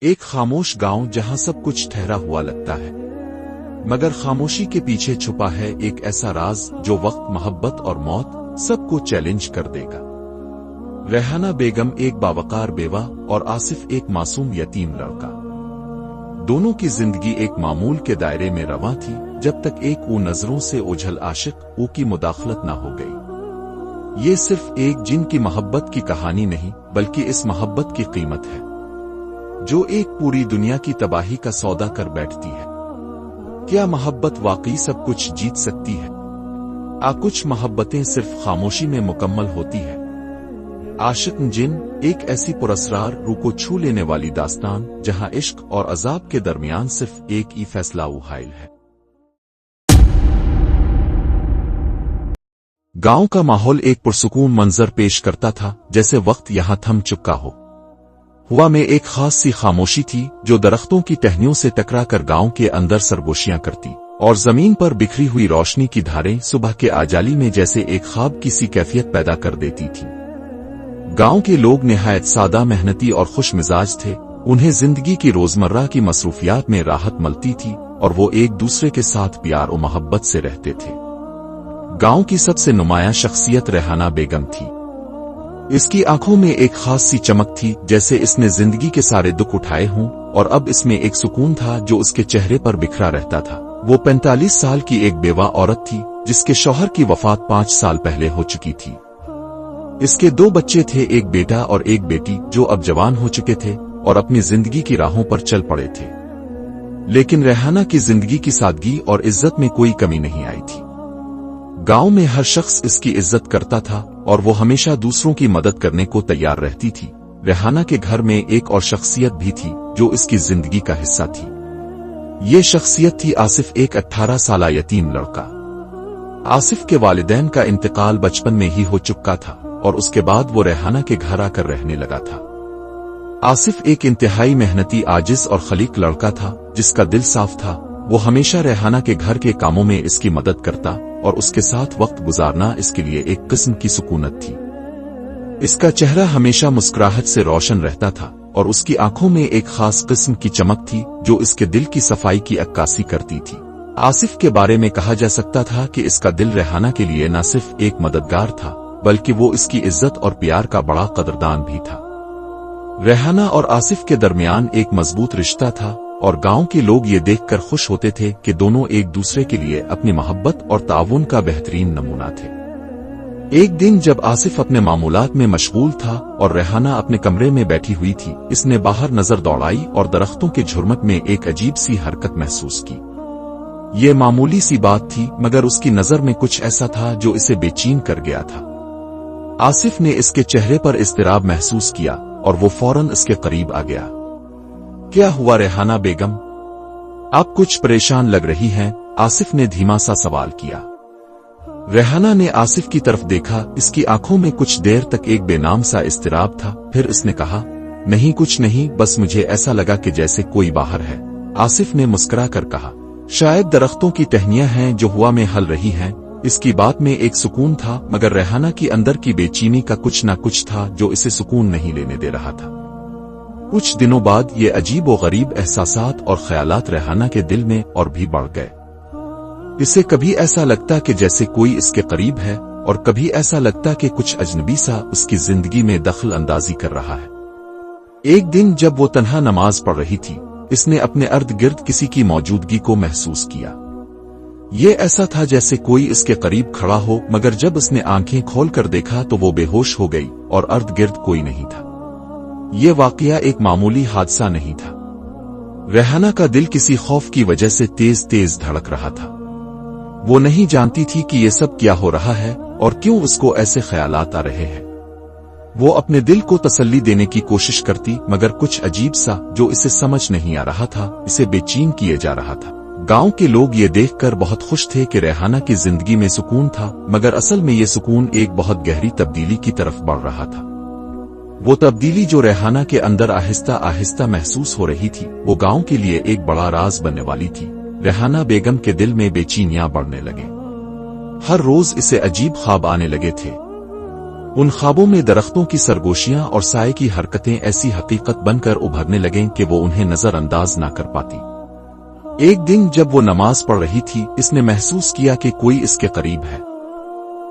ایک خاموش گاؤں جہاں سب کچھ ٹھہرا ہوا لگتا ہے، مگر خاموشی کے پیچھے چھپا ہے ایک ایسا راز جو وقت، محبت اور موت سب کو چیلنج کر دے گا۔ ریحانہ بیگم ایک باوقار بیوہ اور آصف ایک معصوم یتیم لڑکا، دونوں کی زندگی ایک معمول کے دائرے میں رواں تھی جب تک ایک او نظروں سے اوجھل عاشق او کی مداخلت نہ ہو گئی۔ یہ صرف ایک جن کی محبت کی کہانی نہیں، بلکہ اس محبت کی قیمت ہے جو ایک پوری دنیا کی تباہی کا سودا کر بیٹھتی ہے۔ کیا محبت واقعی سب کچھ جیت سکتی ہے؟ کچھ محبتیں صرف خاموشی میں مکمل ہوتی ہے۔ عاشق جن ایک ایسی پراسرار روح کو چھو لینے والی داستان جہاں عشق اور عذاب کے درمیان صرف ایک ہی فیصلہ حائل ہے۔ گاؤں کا ماحول ایک پرسکون منظر پیش کرتا تھا، جیسے وقت یہاں تھم چکا ہو۔ ہوا میں ایک خاص سی خاموشی تھی جو درختوں کی ٹہنیوں سے ٹکرا کر گاؤں کے اندر سرگوشیاں کرتی، اور زمین پر بکھری ہوئی روشنی کی دھاریں صبح کے آجالی میں جیسے ایک خواب کی سی کیفیت پیدا کر دیتی تھی۔ گاؤں کے لوگ نہایت سادہ، محنتی اور خوش مزاج تھے۔ انہیں زندگی کی روزمرہ کی مصروفیات میں راحت ملتی تھی اور وہ ایک دوسرے کے ساتھ پیار و محبت سے رہتے تھے۔ گاؤں کی سب سے نمایاں شخصیت ریحانہ بیگم تھی۔ اس کی آنکھوں میں ایک خاص سی چمک تھی، جیسے اس نے زندگی کے سارے دکھ اٹھائے ہوں، اور اب اس میں ایک سکون تھا جو اس کے چہرے پر بکھرا رہتا تھا۔ وہ 45 سال کی ایک بیوہ عورت تھی جس کے شوہر کی وفات 5 سال پہلے ہو چکی تھی۔ اس کے 2 بچے تھے، ایک بیٹا اور ایک بیٹی، جو اب جوان ہو چکے تھے اور اپنی زندگی کی راہوں پر چل پڑے تھے۔ لیکن ریحانہ کی زندگی کی سادگی اور عزت میں کوئی کمی نہیں آئی تھی۔ گاؤں میں ہر شخص اس کی عزت کرتا تھا اور وہ ہمیشہ دوسروں کی مدد کرنے کو تیار رہتی تھی۔ ریحانہ کے گھر میں ایک اور شخصیت بھی تھی جو اس کی زندگی کا حصہ تھی۔ یہ شخصیت تھی آصف، ایک 18 سالہ یتیم لڑکا۔ آصف کے والدین کا انتقال بچپن میں ہی ہو چکا تھا اور اس کے بعد وہ ریحانہ کے گھر آ کر رہنے لگا تھا۔ آصف ایک انتہائی محنتی، عاجز اور خلیق لڑکا تھا جس کا دل صاف تھا۔ وہ ہمیشہ ریحانہ کے گھر کے کاموں میں اس کی مدد کرتا اور اس کے ساتھ وقت گزارنا اس کے لیے ایک قسم کی سکونت تھی۔ اس کا چہرہ ہمیشہ مسکراہٹ سے روشن رہتا تھا اور اس کی آنکھوں میں ایک خاص قسم کی چمک تھی جو اس کے دل کی صفائی کی عکاسی کرتی تھی۔ آصف کے بارے میں کہا جا سکتا تھا کہ اس کا دل ریحانہ کے لیے نہ صرف ایک مددگار تھا بلکہ وہ اس کی عزت اور پیار کا بڑا قدردان بھی تھا۔ ریحانہ اور آصف کے درمیان ایک مضبوط رشتہ تھا اور گاؤں کے لوگ یہ دیکھ کر خوش ہوتے تھے کہ دونوں ایک دوسرے کے لیے اپنی محبت اور تعاون کا بہترین نمونہ تھے۔ ایک دن جب آصف اپنے معمولات میں مشغول تھا اور ریحانہ اپنے کمرے میں بیٹھی ہوئی تھی، اس نے باہر نظر دوڑائی اور درختوں کے جھرمٹ میں ایک عجیب سی حرکت محسوس کی۔ یہ معمولی سی بات تھی مگر اس کی نظر میں کچھ ایسا تھا جو اسے بے چین کر گیا تھا۔ آصف نے اس کے چہرے پر اضطراب محسوس کیا اور وہ فوراً اس کے قریب آ گیا۔ کیا ہوا ریحانہ بیگم؟ آپ کچھ پریشان لگ رہی ہیں، آصف نے دھیما سا سوال کیا۔ ریحانہ نے آصف کی طرف دیکھا، اس کی آنکھوں میں کچھ دیر تک ایک بے نام سا اضطراب تھا، پھر اس نے کہا، نہیں کچھ نہیں، بس مجھے ایسا لگا کہ جیسے کوئی باہر ہے۔ آصف نے مسکرا کر کہا، شاید درختوں کی ٹہنیاں ہیں جو ہوا میں ہل رہی ہیں۔ اس کی بات میں ایک سکون تھا مگر ریحانہ کی اندر کی بے چینی کا کچھ نہ کچھ تھا جو اسے سکون نہیں لینے دے رہا تھا۔ کچھ دنوں بعد یہ عجیب و غریب احساسات اور خیالات ریحانہ کے دل میں اور بھی بڑھ گئے۔ اسے کبھی ایسا لگتا کہ جیسے کوئی اس کے قریب ہے اور کبھی ایسا لگتا کہ کچھ اجنبی سا اس کی زندگی میں دخل اندازی کر رہا ہے۔ ایک دن جب وہ تنہا نماز پڑھ رہی تھی، اس نے اپنے ارد گرد کسی کی موجودگی کو محسوس کیا۔ یہ ایسا تھا جیسے کوئی اس کے قریب کھڑا ہو، مگر جب اس نے آنکھیں کھول کر دیکھا تو وہ بے ہوش ہو گئی اور ارد گرد کوئی نہیں تھا۔ یہ واقعہ ایک معمولی حادثہ نہیں تھا۔ ریحانہ کا دل کسی خوف کی وجہ سے تیز تیز دھڑک رہا تھا۔ وہ نہیں جانتی تھی کہ یہ سب کیا ہو رہا ہے اور کیوں اس کو ایسے خیالات آ رہے ہیں۔ وہ اپنے دل کو تسلی دینے کی کوشش کرتی مگر کچھ عجیب سا جو اسے سمجھ نہیں آ رہا تھا اسے بے چین کیے جا رہا تھا۔ گاؤں کے لوگ یہ دیکھ کر بہت خوش تھے کہ ریحانہ کی زندگی میں سکون تھا، مگر اصل میں یہ سکون ایک بہت گہری تبدیلی کی طرف بڑھ رہا تھا۔ وہ تبدیلی جو ریحانہ کے اندر آہستہ آہستہ محسوس ہو رہی تھی، وہ گاؤں کے لیے ایک بڑا راز بننے والی تھی۔ ریحانہ بیگم کے دل میں بے چینیاں بڑھنے لگے۔ ہر روز اسے عجیب خواب آنے لگے تھے۔ उन ख्वाबों में दरख्तों की सरगोशियां और साए की हरकतें ऐसी हकीकत बनकर उभरने लगें कि वो उन्हें नजरअंदाज ना कर पाती। एक दिन जब वो नमाज पढ़ रही थी, इसने महसूस किया कि कोई इसके करीब है।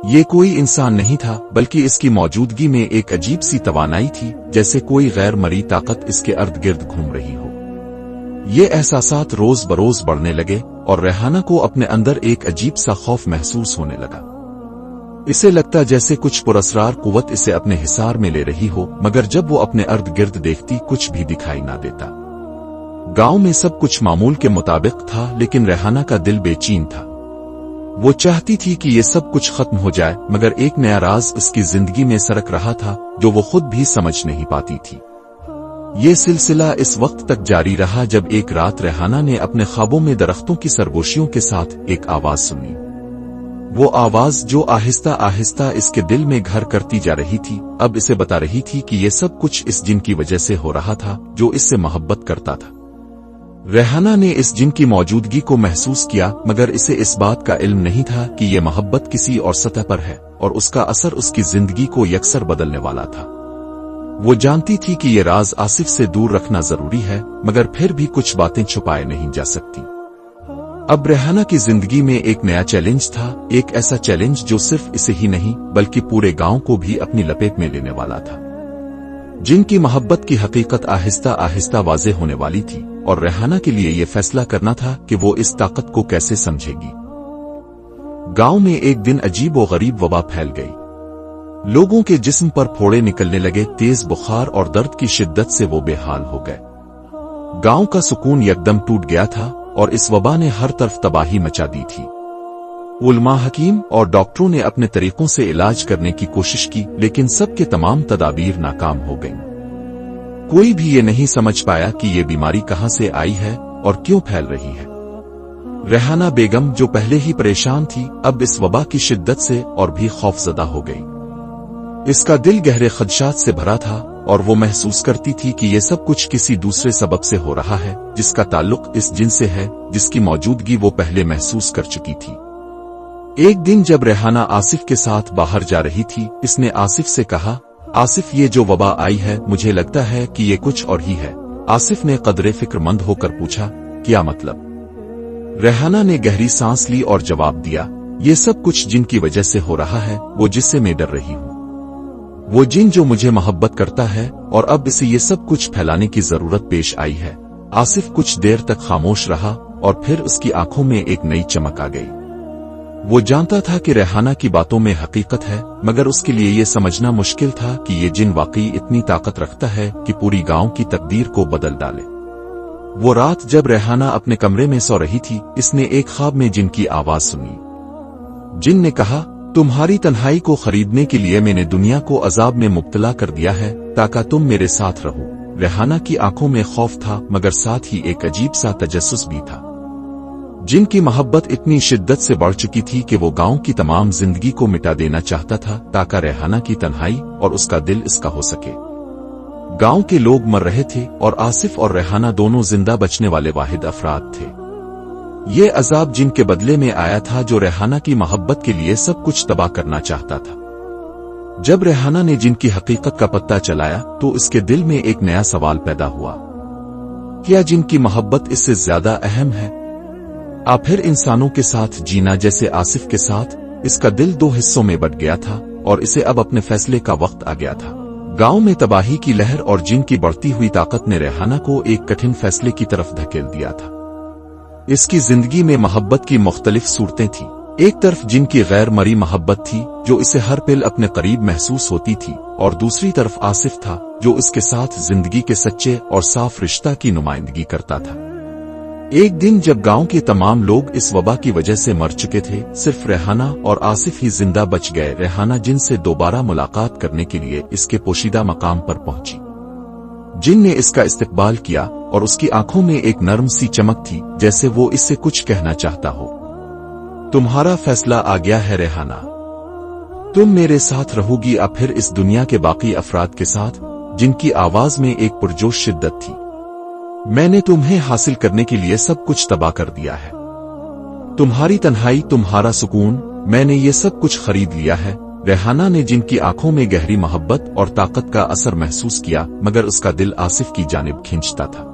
ये कोई इंसान नहीं था, बल्कि इसकी मौजूदगी में एक अजीब सी तवानाई थी, जैसे कोई गैर मरी ताकत इसके अर्द गिर्द घूम रही हो। ये एहसासात रोज बरोज बढ़ने लगे और रेहाना को अपने अंदर एक अजीब सा खौफ महसूस होने लगा। इसे लगता जैसे कुछ पुरस्रार कुव्वत इसे अपने हिसार में ले रही हो, मगर जब वो अपने अर्द गिर्द देखती कुछ भी दिखाई ना देता। गांव में सब कुछ मामूल के मुताबिक था, लेकिन रेहाना का दिल बेचैन था। वो चाहती थी कि ये सब कुछ खत्म हो जाए, मगर एक नया राज उसकी जिंदगी में सरक रहा था जो वो खुद भी समझ नहीं पाती थी। ये सिलसिला इस वक्त तक जारी रहा जब एक रात रेहाना ने अपने ख्वाबों में दरख्तों की सरगोशियों के साथ एक आवाज सुनी। वो आवाज जो आहिस्ता आहिस्ता इसके दिल में घर करती जा रही थी, अब इसे बता रही थी कि ये सब कुछ इस जिन की वजह से हो रहा था जो इससे मोहब्बत करता था। रेहाना ने इस जिन की मौजूदगी को महसूस किया, मगर इसे इस बात का इल्म नहीं था कि ये मोहब्बत किसी और सतह पर है और उसका असर उसकी जिंदगी को यकसर बदलने वाला था। वो जानती थी कि ये राज आसिफ से दूर रखना जरूरी है, मगर फिर भी कुछ बातें छुपाए नहीं जा सकती। अब रेहाना की जिंदगी में एक नया चैलेंज था, एक ऐसा चैलेंज जो सिर्फ इसे ही नहीं बल्कि पूरे गांव को भी अपनी लपेट में लेने वाला था। जिनकी मोहब्बत की हकीकत आहिस्ता आहिस्ता वाज़ेह होने वाली थी और रेहाना के लिए यह फैसला करना था कि वो इस ताकत को कैसे समझेगी। गांव में एक दिन अजीब व गरीब वबा फैल गई। लोगों के जिस्म पर फोड़े निकलने लगे, तेज बुखार और दर्द की शिद्दत से वो बेहाल हो गए। गांव का सुकून यकदम टूट गया था और इस वबा ने हर तरफ तबाही मचा दी थी। उलमा, हकीम और डॉक्टरों ने अपने तरीकों से इलाज करने की कोशिश की, लेकिन सबके तमाम तदाबीर नाकाम हो गईं। कोई भी ये नहीं समझ पाया कि ये बीमारी कहां से आई है और क्यों फैल रही है। रेहाना बेगम, जो पहले ही परेशान थी, अब इस वबा की शिद्दत से और भी खौफजदा हो गई। इसका दिल गहरे खदशात से भरा था और वो महसूस करती थी कि ये सब कुछ किसी दूसरे सबब से हो रहा है, जिसका ताल्लुक इस जिन से है जिसकी मौजूदगी वो पहले महसूस कर चुकी थी। एक दिन जब रेहाना आसिफ के साथ बाहर जा रही थी, इसने आसिफ से कहा, आसिफ, ये जो वबा आई है मुझे लगता है कि ये कुछ और ही है। आसिफ ने कदरे फिक्रमंद होकर पूछा, क्या मतलब? रेहाना ने गहरी सांस ली और जवाब दिया, ये सब कुछ जिन की वजह से हो रहा है, वो जिससे मैं डर रही हूं। वो जिन जो मुझे मोहब्बत करता है और अब इसे ये सब कुछ फैलाने की जरूरत पेश आई है। आसिफ कुछ देर तक खामोश रहा और फिर उसकी आंखों में एक नई चमक आ गई। वो जानता था कि रेहाना की बातों में हकीकत है, मगर उसके लिए ये समझना मुश्किल था कि ये जिन वाकई इतनी ताकत रखता है कि पूरी गांव की तकदीर को बदल डाले। वो रात जब रेहाना अपने कमरे में सो रही थी, इसने एक ख्वाब में जिन की आवाज सुनी। जिन ने कहा, तुम्हारी तन्हाई को खरीदने के लिए मैंने दुनिया को अजाब में मुब्तला कर दिया है ताकि तुम मेरे साथ रहो। रेहाना की आंखों में खौफ था, मगर साथ ही एक अजीब सा तजस्सुस भी था। जिन की मोहब्बत इतनी शिद्दत से बढ़ चुकी थी कि वो गांव की तमाम जिंदगी को मिटा देना चाहता था ताकि रेहाना की तन्हाई और उसका दिल इसका हो सके। गांव के लोग मर रहे थे और आसिफ और रेहाना दोनों जिंदा बचने वाले वाहिद अफराद थे। ये अजाब जिन के बदले में आया था जो रेहाना की मोहब्बत के लिए सब कुछ तबाह करना चाहता था। जब रेहाना ने जिन की हकीकत का पता चलाया तो इसके दिल में एक नया सवाल पैदा हुआ, क्या जिन की मोहब्बत इससे ज्यादा अहम है? फिर इंसानों के साथ जीना जैसे आसिफ के साथ? इसका दिल दो हिस्सों में बट गया था और इसे अब अपने फैसले का वक्त आ गया था। गांव में तबाही की लहर और जिन की बढ़ती हुई ताकत ने रेहाना को एक कठिन फैसले की तरफ धकेल दिया था। इसकी जिंदगी में मोहब्बत की मुख्तलिफ सूरतें थी। एक तरफ जिन की गैर मरी मोहब्बत थी जो इसे हर पल अपने करीब महसूस होती थी, और दूसरी तरफ आसिफ था जो इसके साथ जिंदगी के सच्चे और साफ रिश्ता की नुमाइंदगी करता था। एक दिन जब गांव के तमाम लोग इस वबा की वजह से मर चुके थे, सिर्फ रेहाना और आसिफ ही जिंदा बच गए। रेहाना जिन से दोबारा मुलाकात करने के लिए इसके पोशीदा मकाम पर पहुंची। जिन ने इसका इस्तकबाल किया और उसकी आंखों में एक नर्म सी चमक थी, जैसे वो इससे कुछ कहना चाहता हो। तुम्हारा फैसला आ गया है रेहाना, तुम मेरे साथ रहोगी अब फिर इस दुनिया के बाकी अफराद के साथ। जिनकी आवाज में एक पुरजोश शिद्दत थी। मैंने तुम्हें हासिल करने के लिए सब कुछ तबाह कर दिया है। तुम्हारी तन्हाई, तुम्हारा सुकून, मैंने ये सब कुछ खरीद लिया है। रेहाना ने जिनकी आंखों में गहरी मोहब्बत और ताकत का असर महसूस किया, मगर उसका दिल आसिफ की जानिब खींचता था।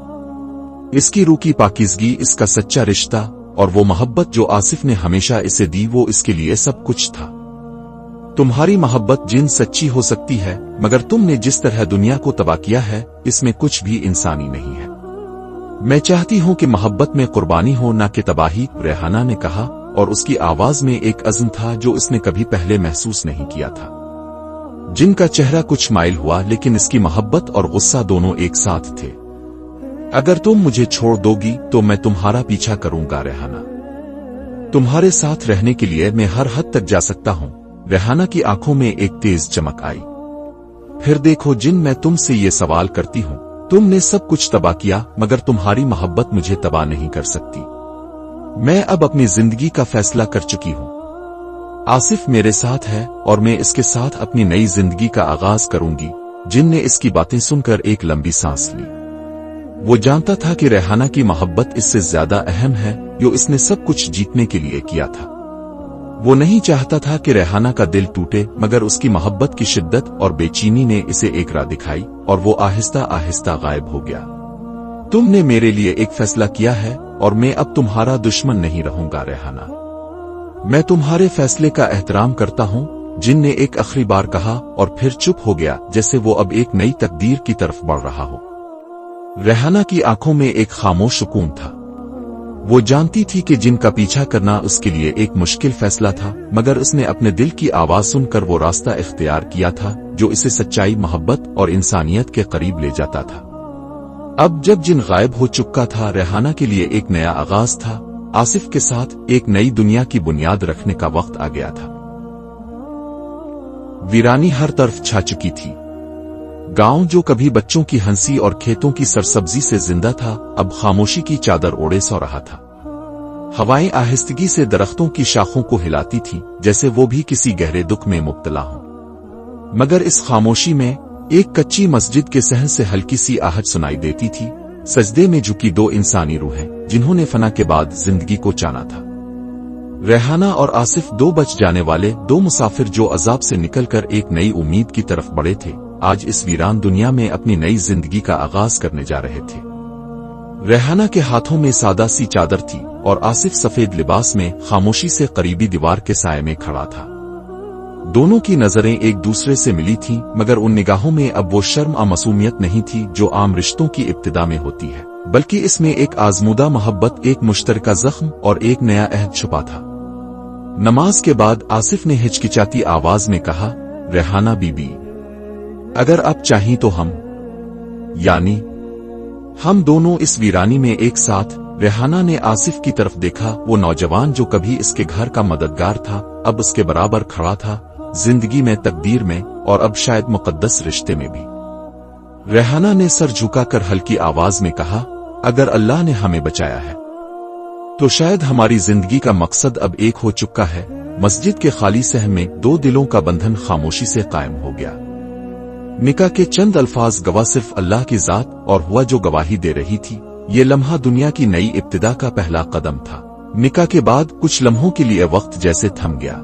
इसकी रूह की पाकीज़गी, इसका सच्चा रिश्ता और वो मोहब्बत जो आसिफ ने हमेशा इसे दी, वो इसके लिए सब कुछ था। तुम्हारी मोहब्बत जिन सच्ची हो सकती है, मगर तुमने जिस तरह दुनिया को तबाह किया है, इसमें कुछ भी इंसानी नहीं है। मैं चाहती हूं कि मोहब्बत में कुर्बानी हो, ना कि तबाही, रेहाना ने कहा, और उसकी आवाज में एक अज़्म था जो इसने कभी पहले महसूस नहीं किया था। जिनका चेहरा कुछ माइल हुआ, लेकिन इसकी मोहब्बत और गुस्सा दोनों एक साथ थे। अगर तुम मुझे छोड़ दोगी तो मैं तुम्हारा पीछा करूंगा रेहाना। तुम्हारे साथ रहने के लिए मैं हर हद तक जा सकता हूं। रेहाना की आंखों में एक तेज चमक आई। फिर देखो जिन, मैं तुमसे ये सवाल करती हूं, तुमने सब कुछ तबाह किया, मगर तुम्हारी मोहब्बत मुझे तबाह नहीं कर सकती। मैं अब अपनी जिंदगी का फैसला कर चुकी हूं। आसिफ मेरे साथ है और मैं इसके साथ अपनी नई जिंदगी का आगाज करूंगी। जिन ने इसकी बातें सुनकर एक लंबी सांस ली। वो जानता था कि रेहाना की मोहब्बत इससे ज्यादा अहम है, जो इसने सब कुछ जीतने के लिए किया था। वो नहीं चाहता था कि रेहाना का दिल टूटे, मगर उसकी मोहब्बत की शिद्दत और बेचैनी ने इसे एक राह दिखाई और वो आहिस्ता आहिस्ता गायब हो गया। तुमने मेरे लिए एक फैसला किया है और मैं अब तुम्हारा दुश्मन नहीं रहूंगा रेहाना। मैं तुम्हारे फैसले का एहतराम करता हूं, जिन ने एक आखिरी बार कहा और फिर चुप हो गया, जैसे वो अब एक नई तकदीर की तरफ बढ़ रहा हो। रेहाना की आंखों में एक खामोश सुकून था। वो जानती थी कि जिन का पीछा करना उसके लिए एक मुश्किल फैसला था, मगर उसने अपने दिल की आवाज सुनकर वो रास्ता इख्तियार किया था जो इसे सच्चाई, मोहब्बत और इंसानियत के करीब ले जाता था। अब जब जिन गायब हो चुका था, रेहाना के लिए एक नया आगाज था। आसिफ के साथ एक नई दुनिया की बुनियाद रखने का वक्त आ गया था। वीरानी हर तरफ छा चुकी थी। गांव जो कभी बच्चों की हंसी और खेतों की सरसब्जी से जिंदा था, अब खामोशी की चादर ओढ़े सो रहा था। हवाएं आहिस्तगी से दरख्तों की शाखों को हिलाती थीं, जैसे वो भी किसी गहरे दुख में मुब्तला हों। मगर इस खामोशी में एक कच्ची मस्जिद के सहन से हल्की सी आहट सुनाई देती थी। सजदे में झुकी दो इंसानी रूहें, जिन्होंने फना के बाद जिंदगी को जाना था। रेहाना और आसिफ, दो बच जाने वाले, दो मुसाफिर जो अजाब से निकलकर एक नई उम्मीद की तरफ बढ़े थे, आज इस वीरान दुनिया में अपनी नई जिंदगी का आगाज करने जा रहे थे। रेहाना के हाथों में सादा सी चादर थी और आसिफ सफेद लिबास में खामोशी से करीबी दीवार के साये में खड़ा था। दोनों की नजरें एक दूसरे से मिली थीं, मगर उन निगाहों में अब वो शर्म या मासूमियत नहीं थी जो आम रिश्तों की इब्तिदा में होती है, बल्कि इसमें एक आजमूदा मोहब्बत, एक मुश्तरका जख्म और एक नया अहद छुपा था। नमाज के बाद आसिफ ने हिचकिचाती आवाज में कहा, रेहाना बीबी, अगर आप चाहें तो यानी हम दोनों इस वीरानी में एक साथ। रेहाना ने आसिफ की तरफ देखा। वो नौजवान जो कभी इसके घर का मददगार था, अब उसके बराबर खड़ा था, जिंदगी में, तकदीर में और अब शायद मुकद्दस रिश्ते में भी। रेहाना ने सर झुकाकर हल्की आवाज में कहा, अगर अल्लाह ने हमें बचाया है तो शायद हमारी जिंदगी का मकसद अब एक हो चुका है। मस्जिद के खाली सहन में दो दिलों का बंधन खामोशी से कायम हो गया। निकाह के चंद अल्फाज गवाह सिर्फ अल्लाह की जात और हुआ जो गवाही दे रही थी। ये लम्हा दुनिया की नई इब्तिदा का पहला कदम था। निकाह के बाद कुछ लम्हों के लिए वक्त जैसे थम गया।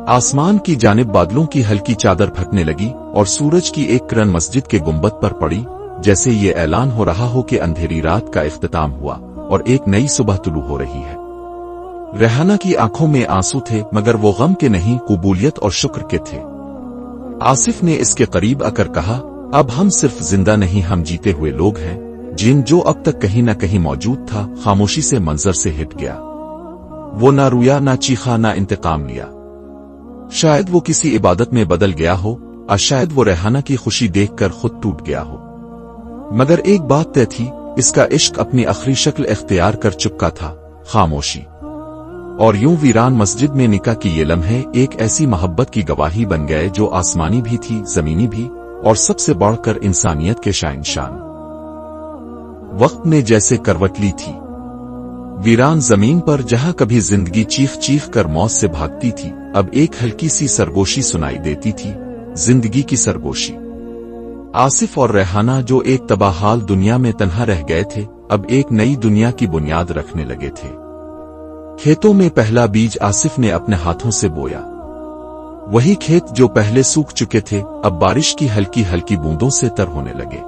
आसमान की जानिब बादलों की हल्की चादर फटने लगी और सूरज की एक किरण मस्जिद के गुंबद पर पड़ी, जैसे ये ऐलान हो रहा हो कि अंधेरी रात का इख्तिताम हुआ और एक नई सुबह तुलू हो रही है। रेहाना की आंखों में आंसू थे, मगर वो गम के नहीं, कबूलियत और शुक्र के थे। आसिफ ने इसके करीब आकर कहा, अब हम सिर्फ जिंदा नहीं, हम जीते हुए लोग हैं। जिन, जो अब तक कहीं न कहीं मौजूद था, खामोशी से मंजर से हिट गया। वो ना रोया, ना चीखा, ना इंतकाम लिया। शायद वो किसी इबादत में बदल गया हो, और शायद वो रेहाना की खुशी देखकर खुद टूट गया हो। मगर एक बात तय थी, इसका इश्क अपनी आखिरी शक्ल इख्तियार कर चुका था, खामोशी। और यूं वीरान मस्जिद में निकाह की ये लम्हे एक ऐसी मोहब्बत की गवाही बन गए जो आसमानी भी थी, जमीनी भी, और सबसे बढ़कर इंसानियत के शान। वक्त ने जैसे करवट ली थी। वीरान जमीन पर जहां कभी जिंदगी चीख चीख कर मौत से भागती थी, अब एक हल्की सी सरगोशी सुनाई देती थी, जिंदगी की सरगोशी। आसिफ और रेहाना जो एक तबाहाल दुनिया में तन्हा रह गए थे, अब एक नई दुनिया की बुनियाद रखने लगे थे। खेतों में पहला बीज आसिफ ने अपने हाथों से बोया। वही खेत जो पहले सूख चुके थे अब बारिश की हल्की हल्की बूंदों से तर होने लगे।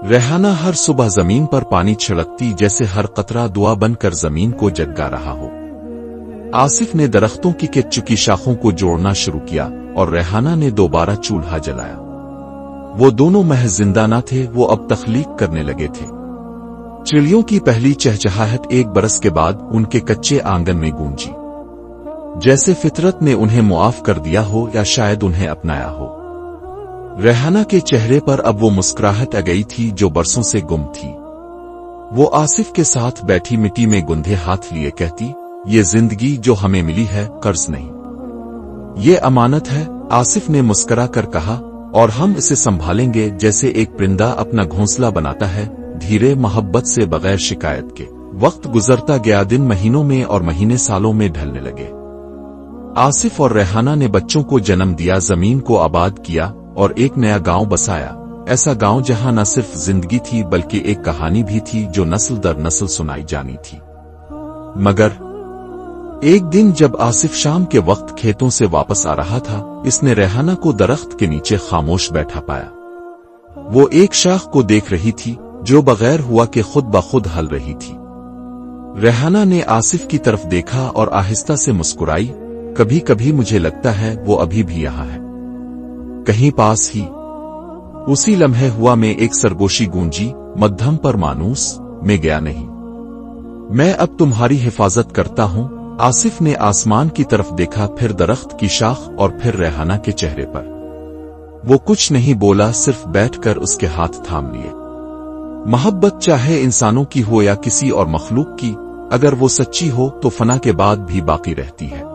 रेहाना हर सुबह जमीन पर पानी छिड़कती जैसे हर कतरा दुआ बनकर जमीन को जगा रहा हो। आसिफ ने दरख्तों की कट चुकी शाखों को जोड़ना शुरू किया और रेहाना ने दोबारा चूल्हा जलाया। वो दोनों महज जिंदा न थे, वो अब तख्लीक करने लगे थे। चिड़ियों की पहली चहचहाहट एक बरस के बाद उनके कच्चे आंगन में गूंजी, जैसे फितरत ने उन्हें मुआफ कर दिया हो या शायद उन्हें अपनाया हो। रेहाना के चेहरे पर अब वो मुस्कुराहट आ गई थी जो बरसों से गुम थी। वो आसिफ के साथ बैठी मिट्टी में गुंधे हाथ लिए कहती, ये जिंदगी जो हमें मिली है कर्ज नहीं, ये अमानत है। आसिफ ने मुस्कुरा कर कहा, और हम इसे संभालेंगे जैसे एक परिंदा अपना घोंसला बनाता है, धीरे मोहब्बत से, बगैर शिकायत के। वक्त गुजरता गया, दिन महीनों में और महीने सालों में ढलने लगे। आसिफ और रेहाना ने बच्चों को जन्म दिया, जमीन को आबाद किया और एक नया गांव बसाया। ऐसा गांव जहां न सिर्फ जिंदगी थी बल्कि एक कहानी भी थी जो नस्ल दर नस्ल सुनाई जानी थी। मगर एक दिन जब आसिफ शाम के वक्त खेतों से वापस आ रहा था, इसने रेहाना को दरख्त के नीचे खामोश बैठा पाया। वो एक शाख को देख रही थी जो बगैर हुआ के खुद ब खुद हल रही थी। रेहाना ने आसिफ की तरफ देखा और आहिस्ता से मुस्कुराई, कभी कभी मुझे लगता है वो अभी भी यहाँ है, कहीं पास ही। उसी लम्हे हुआ में एक सरगोशी गूंजी, मध्यम पर मानूस, मैं गया नहीं, मैं अब तुम्हारी हिफाजत करता हूं। आसिफ ने आसमान की तरफ देखा, फिर दरख्त की शाख और फिर रेहाना के चेहरे पर। वो कुछ नहीं बोला, सिर्फ बैठकर उसके हाथ थाम लिए। मोहब्बत चाहे इंसानों की हो या किसी और मखलूक की, अगर वो सच्ची हो तो फना के बाद भी बाकी रहती है।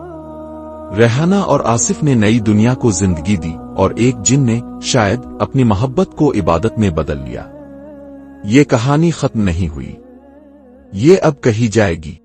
रेहाना और आसिफ ने नई दुनिया को जिंदगी दी और एक जिन ने शायद अपनी मोहब्बत को इबादत में बदल लिया। ये कहानी खत्म नहीं हुई, ये अब कही जाएगी।